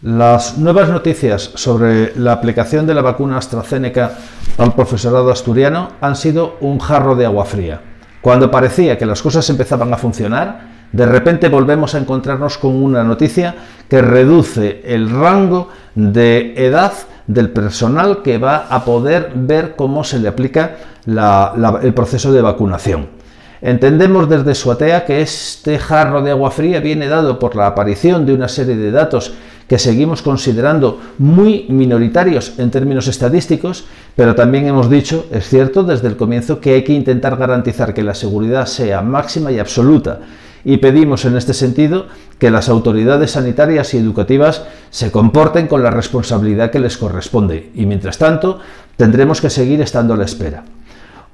Las nuevas noticias sobre la aplicación de la vacuna AstraZeneca al profesorado asturiano han sido un jarro de agua fría. Cuando parecía que las cosas empezaban a funcionar, de repente volvemos a encontrarnos con una noticia que reduce el rango de edad del personal que va a poder ver cómo se le aplica el proceso de vacunación. Entendemos desde Suatea que este jarro de agua fría viene dado por la aparición de una serie de datos que seguimos considerando muy minoritarios en términos estadísticos, pero también hemos dicho, es cierto, desde el comienzo que hay que intentar garantizar que la seguridad sea máxima y absoluta, y pedimos en este sentido que las autoridades sanitarias y educativas se comporten con la responsabilidad que les corresponde, y mientras tanto tendremos que seguir estando a la espera.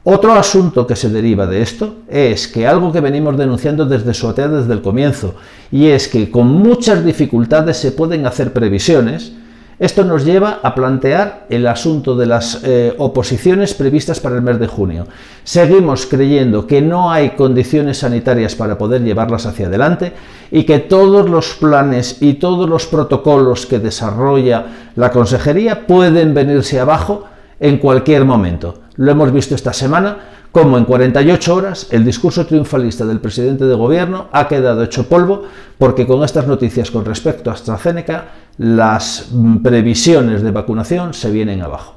Otro asunto que se deriva de esto es que algo que venimos denunciando desde Suatea desde el comienzo, y es que con muchas dificultades se pueden hacer previsiones. Esto nos lleva a plantear el asunto de las oposiciones previstas para el mes de junio. Seguimos creyendo que no hay condiciones sanitarias para poder llevarlas hacia adelante y que todos los planes y todos los protocolos que desarrolla la Consejería pueden venirse abajo en cualquier momento. Lo hemos visto esta semana, como en 48 horas el discurso triunfalista del presidente de gobierno ha quedado hecho polvo, porque con estas noticias con respecto a AstraZeneca las previsiones de vacunación se vienen abajo.